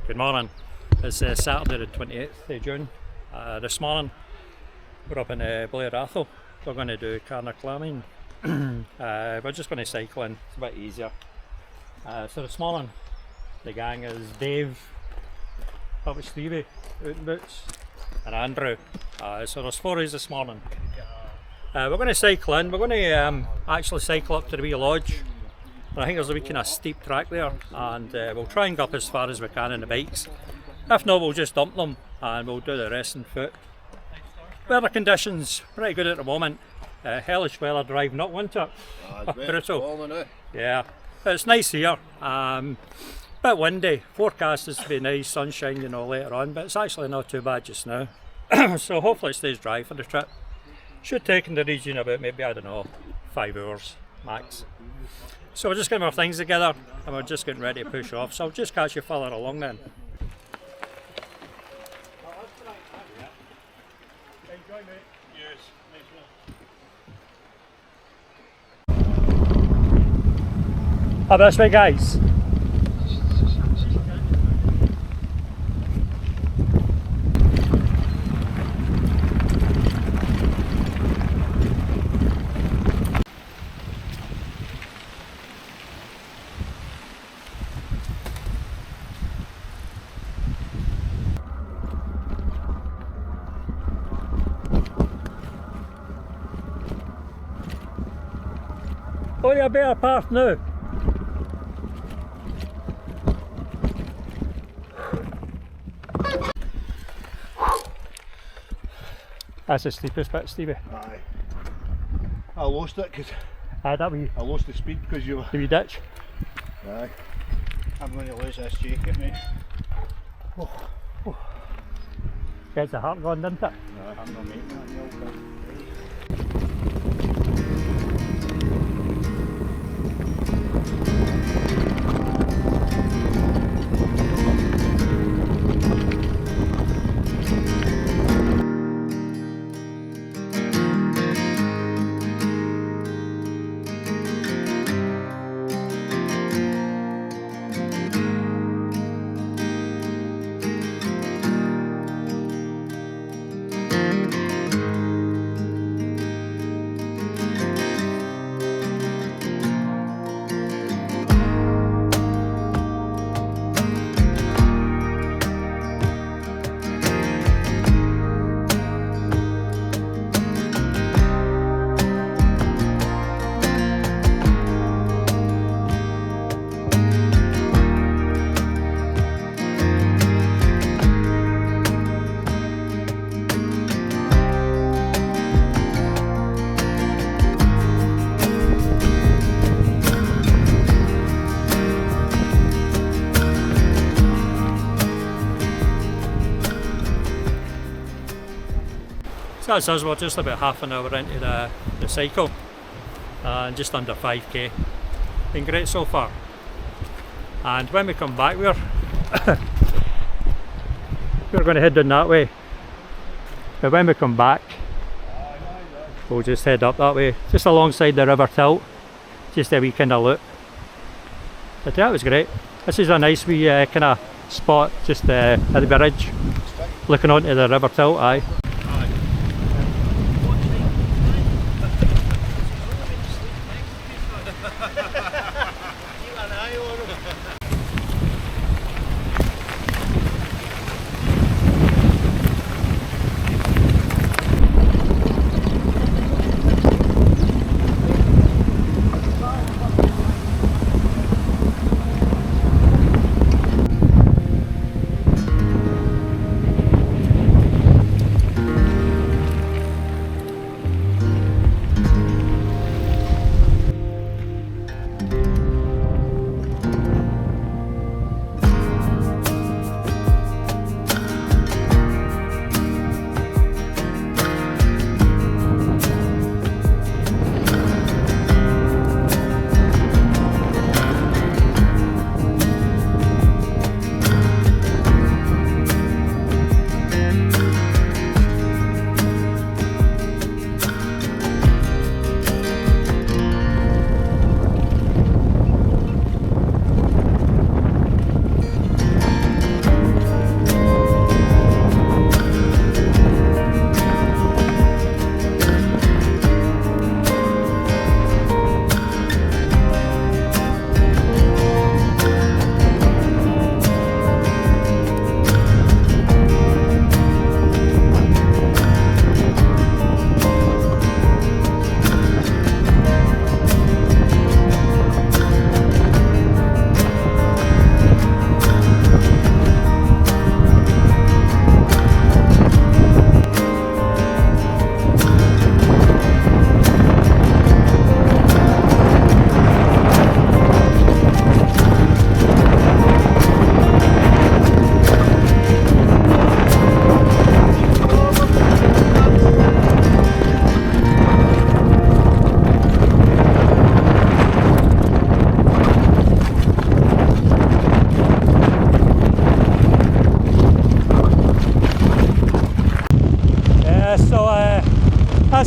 Good morning. It's Saturday the 28th of June. This morning we're up in Blair. We're going to do Carn or Chlamain. We're just going to cycle in, it's a bit easier. So this morning the gang is Dave, up with Stevie, out in boots, and Andrew. So there's 4 of us this morning. We're going to cycle in, we're going to actually cycle up to the wee lodge. I think there's a wee kind of steep track there, and we'll try and go up as far as we can in the bikes. If not, we'll just dump them and we'll do the rest on foot. Weather conditions pretty good at the moment. Hellish weather driving up, wasn't it? Brutal. Yeah, it's nice here. Bit windy. Forecast is to be nice, sunshine, you know, later on, but it's actually not too bad just now. So hopefully it stays dry for the trip. Should take in the region about maybe, I don't know, 5 hours max. So we're just getting our things together and we're just getting ready to push off. So I'll just catch you further along then. How about this way, guys? Oh, you're a better path now. That's the steepest bit, Stevie. Aye. I lost it because I lost the speed because you were. The wee ditch. Aye. I'm going to lose this jacket, mate. Oh. Oh. Gets the heart going, didn't it? No, I'm not making that. So that's us, we're just about half an hour into the cycle and just under 5k. Been great so far. And when we come back we're going to head down that way. But when we come back we'll just head up that way, just alongside the river tilt, just a wee kind of loop. But that was great. This is a nice wee kind of spot just at the bridge, looking onto the river tilt. Aye.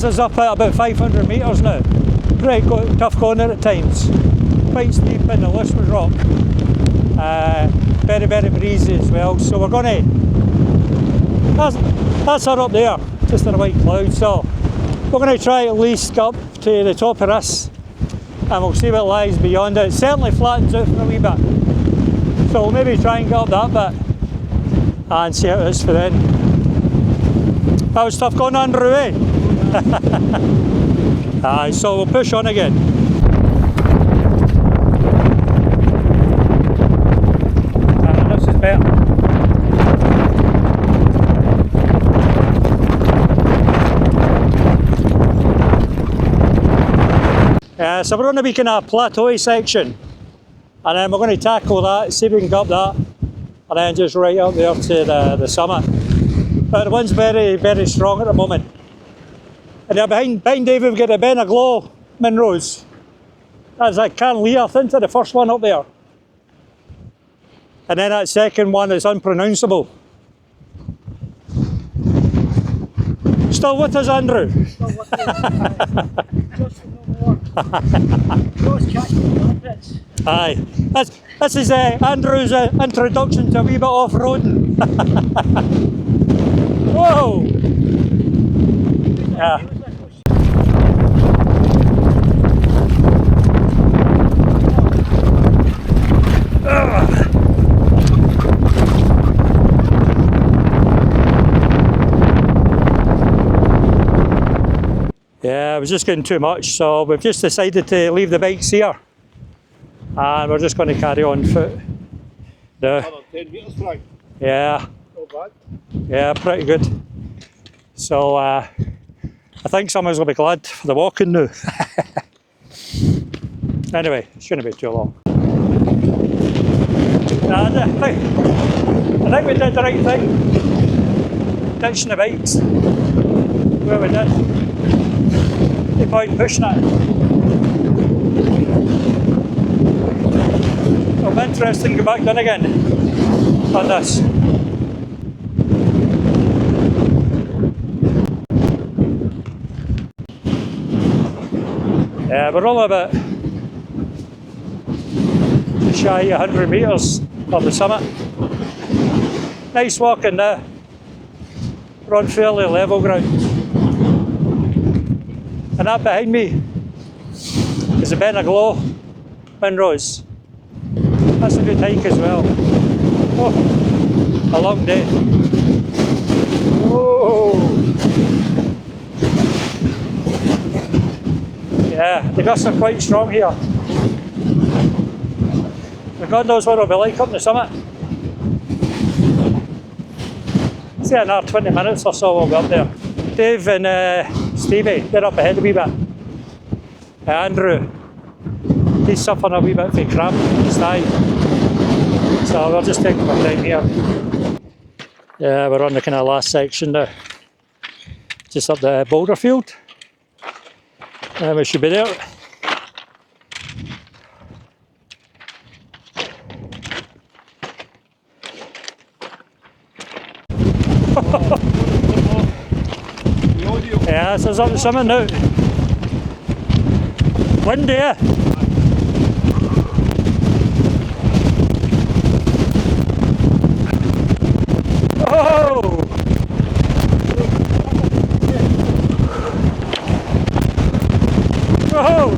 Has us up at about 500 metres now. Pretty tough going there at times. Quite steep in the Lisbon rock. Very, very breezy as well. So we're going to... That's her up there, just in a white cloud. So we're going to try at least go up to the top of this, and we'll see what lies beyond it. It certainly flattens out for a wee bit. So we'll maybe try and get up that bit and see how it is for then. That was tough going on, Rue, eh? Aye, so we'll push on again. This is better. So we're on a wee kind of plateau section, and then we're going to tackle that, see if we can go up that, and then just right up there to the summit. But the wind's very, very strong at the moment. And then behind Dave we've got the Ben Aglow Munros. That's like Carn, I think, the first one up there. And then that second one is unpronounceable. Still with us, Andrew? Still with me. Just no more. Just catch me carpets. Aye. This is Andrew's introduction to a wee bit off-roading. Whoa! Yeah. Yeah, it was just getting too much, so we've just decided to leave the bikes here, and we're just going to carry on foot. Another 10 metres, Frank. Yeah. Not bad. Yeah, pretty good. So I think someone's going to be glad for the walking now. Anyway, it shouldn't be too long. And I think we did the right thing. Ditching the bikes. Where we did. No point pushing it. It'll be interesting to go back down again on this. Yeah, we're all about shy of 100 metres of the summit. Nice walking there. We're on fairly level ground. And that behind me is the Ben Aglow Munros. That's a good hike as well. Oh, a long day. Oh. Yeah, the gusts are quite strong here. But God knows what it'll be like up on the summit. Say another 20 minutes or so we'll be up there. Dave and Stevie, they're up ahead a wee bit. Andrew, he's suffering a wee bit from cramp in his thigh. So we'll just take our time here. Yeah, we're on the kind of last section now. Just up the boulder field. And we should be there. Yeah, so it's up to summit now. Windy, eh? Oh! Whoa!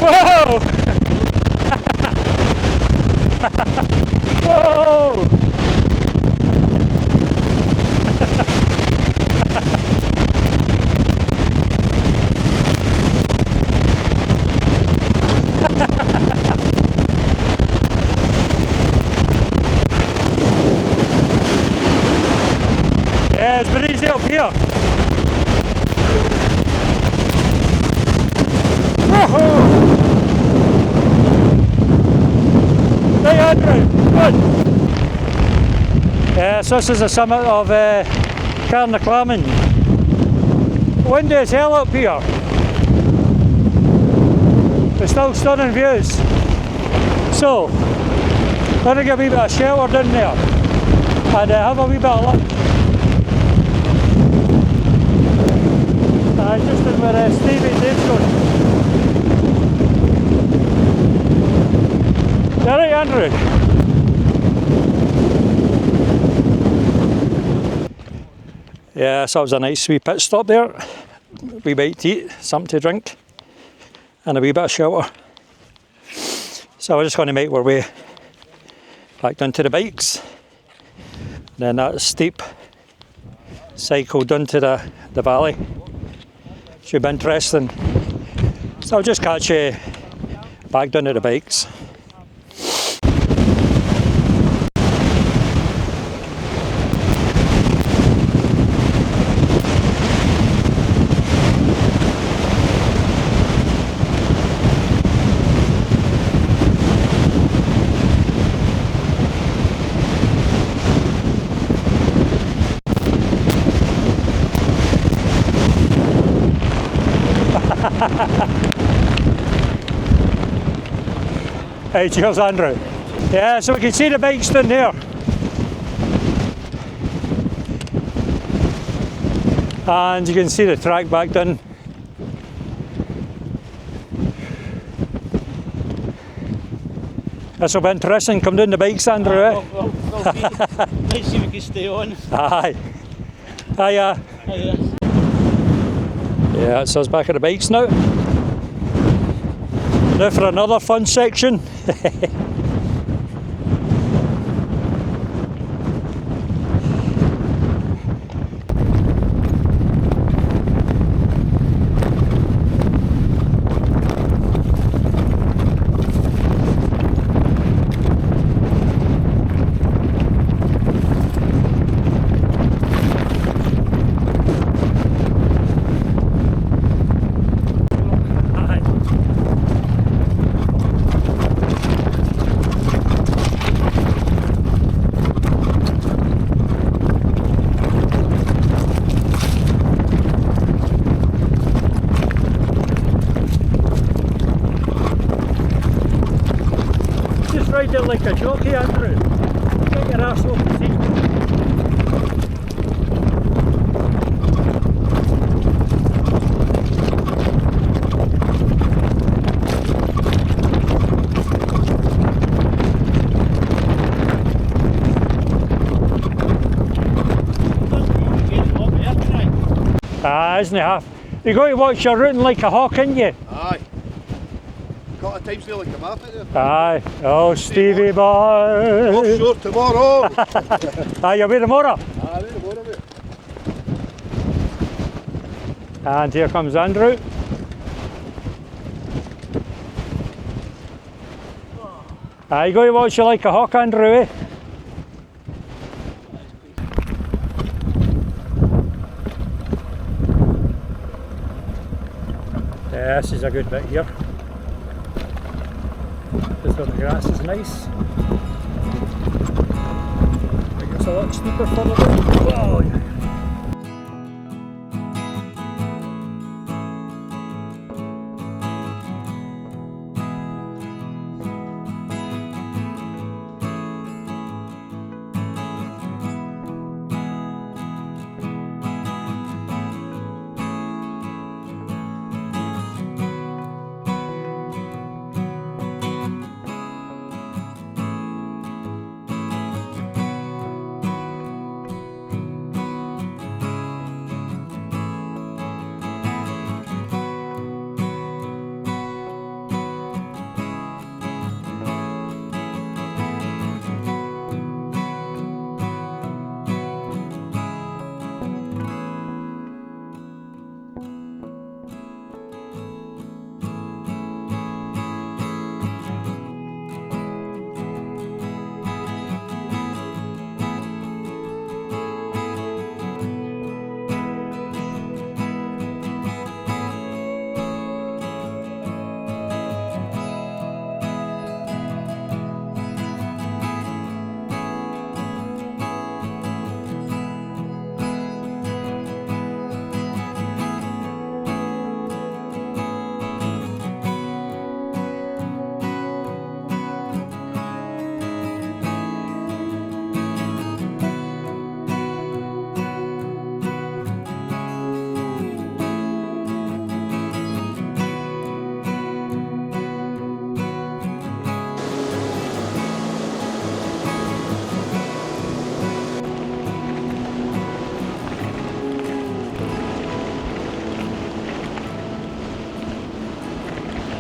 Whoa! Whoa! Yeah, it's pretty easy up here. Whoa! Hey Andrew, good. So this is the summit of Carn na Chlamain. Windy as hell up here. But still stunning views. So, Gonna get a wee bit of shelter down there and have a wee bit of luck. Just in where Stevie Dave's going. Is that right, Andrew? Yeah, so it was a nice wee pit stop there. A wee bite to eat, something to drink, and a wee bit of shelter. So we're just going to make our way back down to the bikes. Then that steep cycle down to the valley. Should be interesting. So I'll just catch you back down to the bikes. Hey, cheers, Andrew. Yeah, so we can see the bikes down there. And you can see the track back down. This will be interesting. Come down the bikes, Andrew. We'll let's see if we can stay on. Aye. Hiya. Hiya. Yeah, so it's back at the bikes now. Now for another fun section. Ride it like a jockey, Andrew. Get your arse off the seat. Isn't it half? You're going to watch your routing like a hawk, ain't you? Aye. Couple of times there like a map there. Aye. Oh, Stevie boy. Offshore tomorrow. Aye, you'll be tomorrow. Aye, tomorrow, mate. And here comes Andrew. Aye, you going to watch you like a hawk, Andrew, eh? Yeah, this is a good bit here. Just where the grass is nice. It gets a lot steeper further down. Whoa.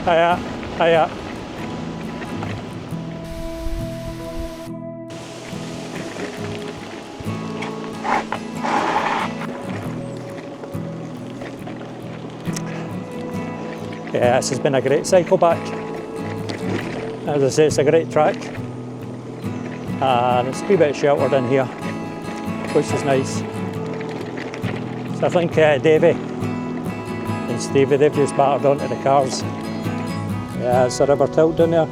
Hiya, hiya. Yeah, this has been a great cycle back. As I say, it's a great track. And it's a wee bit sheltered in here, which is nice. So I think Davey and Stevie, they've just battered onto the cars. Yeah, it's a river tilt down there.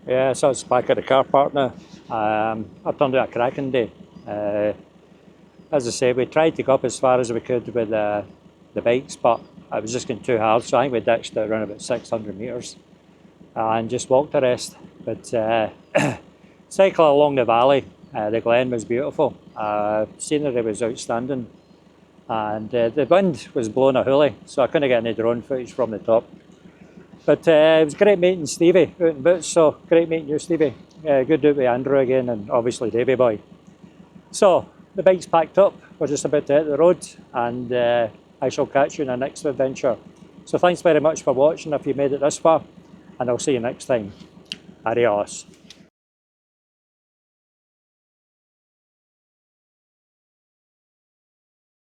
Yeah, so it's back at the car park now. I've turned out a cracking day. As I say, we tried to go up as far as we could with the bikes, but it was just getting too hard, so I think we ditched it around about 600 metres and just walked the rest. But cycle along the valley, the glen was beautiful. Scenery was outstanding, and the wind was blowing a hoolie, so I couldn't get any drone footage from the top. But it was great meeting Stevie out in boots, so great meeting you, Stevie. Good to do with Andrew again, and obviously Davy boy. So the bike's packed up, we're just about to hit the road, and I shall catch you in the next adventure. So thanks very much for watching if you made it this far, and I'll see you next time. Adios.